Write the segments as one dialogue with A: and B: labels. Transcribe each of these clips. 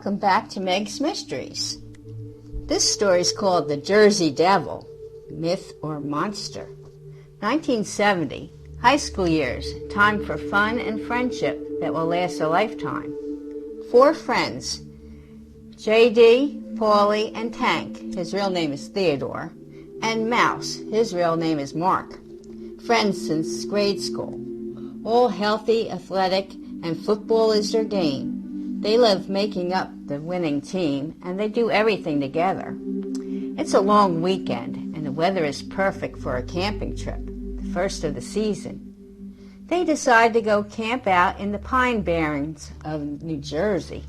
A: Welcome back to Megs Mysteries. This story is called The Jersey Devil, Myth or Monster. 1970, high school years, time for fun and friendship that will last a lifetime. 4 friends, J.D., Paulie, and Tank, his real name is Theodore, and Mouse, his real name is Mark. Friends since grade school. All healthy, athletic, and football is their game. They love making up the winning team, and they do everything together. It's a long weekend, and the weather is perfect for a camping trip, the first of the season. They decide to go camp out in the Pine Barrens of New Jersey.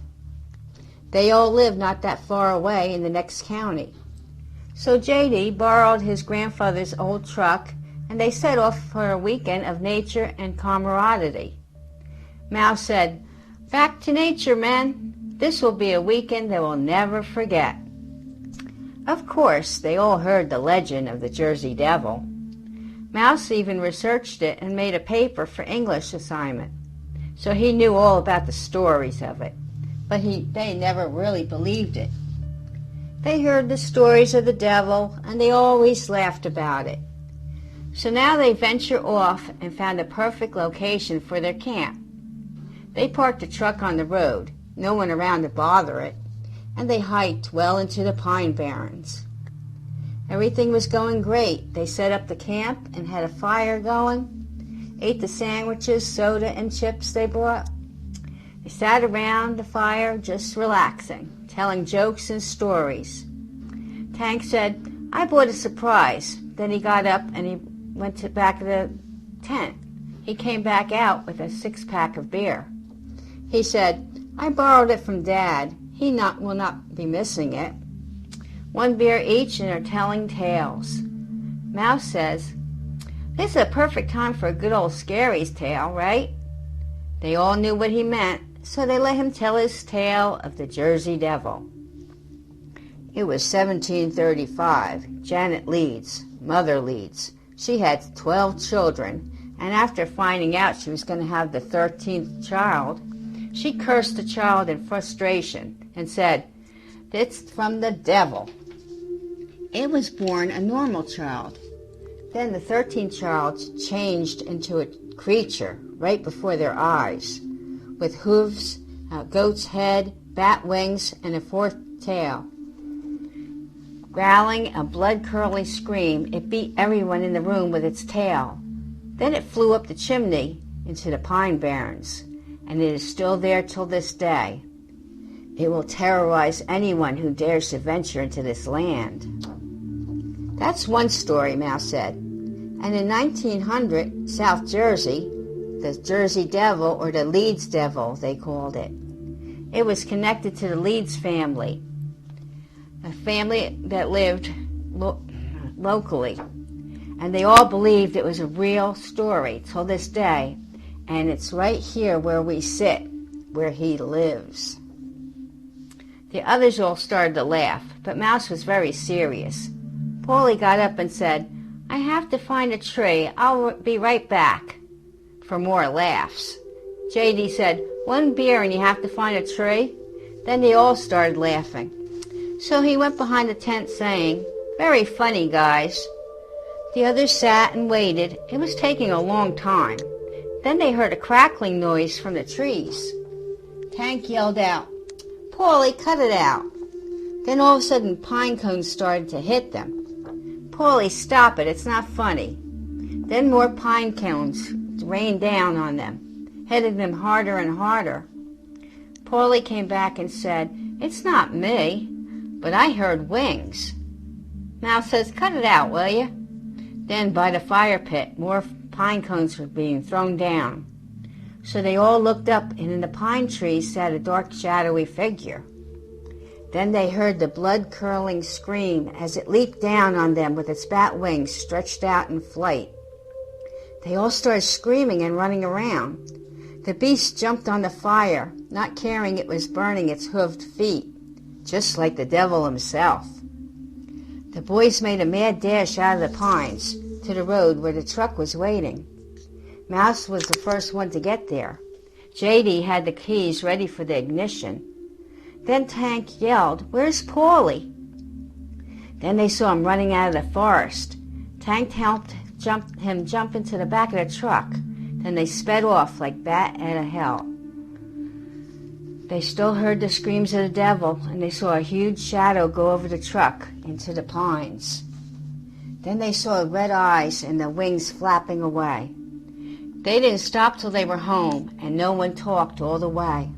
A: They all live not that far away in the next county. So J.D. borrowed his grandfather's old truck, and they set off for a weekend of nature and camaraderie. Mouse said, "Back to nature, men. This will be a weekend they will never forget." Of course, they all heard the legend of the Jersey Devil. Mouse even researched it and made a paper for English assignment. So he knew all about the stories of it, but they never really believed it. They heard the stories of the devil, and they always laughed about it. So now they venture off and found a perfect location for their camp. They parked the truck on the road, no one around to bother it, and they hiked well into the Pine Barrens. Everything was going great. They set up the camp and had a fire going, ate the sandwiches, soda, and chips they brought. They sat around the fire just relaxing, telling jokes and stories. Tank said, "I bought a surprise." Then he got up and he went to back of the tent. He came back out with a 6-pack of beer. He said, "I borrowed it from Dad. He will not be missing it." 1 beer each, and are telling tales. Mouse says, "This is a perfect time for a good old scary's tale, right?" They all knew what he meant, so they let him tell his tale of the Jersey Devil. It was 1735. Janet Leeds, Mother Leeds. She had 12 children, and after finding out she was going to have the 13th child, she cursed the child in frustration and said, "It's from the devil." It was born a normal child. Then the 13th child changed into a creature right before their eyes, with hooves, a goat's head, bat wings, and a 4th tail. Growling a blood-curdling scream, it beat everyone in the room with its tail. Then it flew up the chimney into the Pine Barrens, and it is still there till this day. It will terrorize anyone who dares to venture into this land. That's one story, Mouse said. And in 1900, South Jersey, the Jersey Devil, or the Leeds Devil, they called it. It was connected to the Leeds family, a family that lived locally. And they all believed it was a real story till this day. And it's right here where we sit, where he lives. The others all started to laugh, but Mouse was very serious. Paulie got up and said, "I have to find a tree. I'll be right back," for more laughs. J.D. said, "1 beer and you have to find a tree?" Then they all started laughing. So he went behind the tent saying, "Very funny, guys." The others sat and waited. It was taking a long time. Then they heard a crackling noise from the trees. Tank yelled out, "Paulie, cut it out." Then all of a sudden pine cones started to hit them. "Paulie, stop it, it's not funny." Then more pine cones rained down on them, hitting them harder and harder. Paulie came back and said, "It's not me, but I heard wings." Mouse says, "Cut it out, will you?" Then by the fire pit, more pine cones were being thrown down. So they all looked up, and in the pine trees sat a dark, shadowy figure. Then they heard the blood-curdling scream as it leaped down on them with its bat wings stretched out in flight. They all started screaming and running around. The beast jumped on the fire, not caring it was burning its hooved feet, just like the devil himself. The boys made a mad dash out of the pines to the road where the truck was waiting. Mouse was the first one to get there. J.D. had the keys ready for the ignition. Then Tank yelled, "Where's Paulie?" Then they saw him running out of the forest. Tank helped him jump into the back of the truck. Then they sped off like bat out of hell. They still heard the screams of the devil, and they saw a huge shadow go over the truck into the pines. Then they saw red eyes and the wings flapping away. They didn't stop till they were home, and no one talked all the way.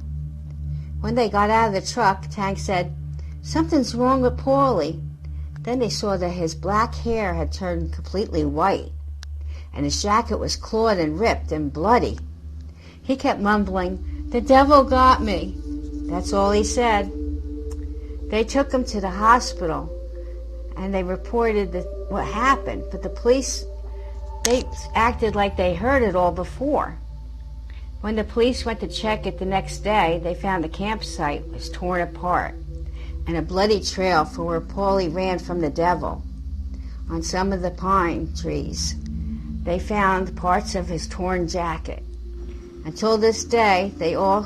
A: When they got out of the truck, Tank said, "Something's wrong with Paulie." Then they saw that his black hair had turned completely white, and his jacket was clawed and ripped and bloody. He kept mumbling, "The devil got me." That's all he said. They took him to the hospital, and they reported what happened, but the police, they acted like they heard it all before. When the police went to check it the next day, they found the campsite was torn apart and a bloody trail for where Paulie ran from the devil. On some of the pine trees, they found parts of his torn jacket. Until this day, they all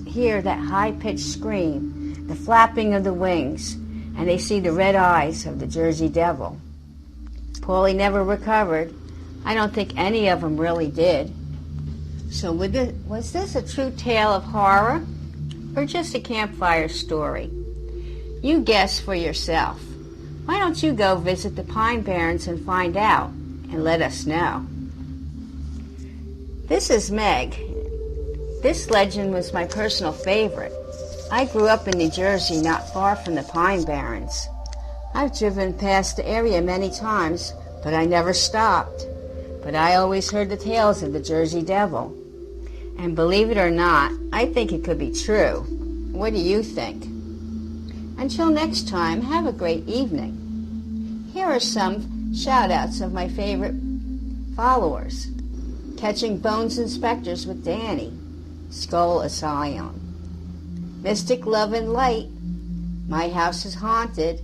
A: hear that high-pitched scream, the flapping of the wings, and they see the red eyes of the Jersey Devil. Paulie never recovered. I don't think any of them really did. So was this a true tale of horror or just a campfire story? You guess for yourself. Why don't you go visit the Pine Barrens and find out and let us know? This is Meg. This legend was my personal favorite. I grew up in New Jersey, not far from the Pine Barrens. I've driven past the area many times, but I never stopped. But I always heard the tales of the Jersey Devil. And believe it or not, I think it could be true. What do you think? Until next time, have a great evening. Here are some shout-outs of my favorite followers. Catching Bones and Specters with Danny, Skull Asylum. Mystic Love and Light, My House is Haunted,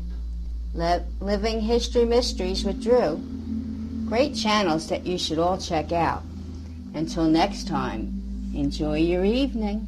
A: Living History Mysteries with Drew. Great channels that you should all check out. Until next time, enjoy your evening.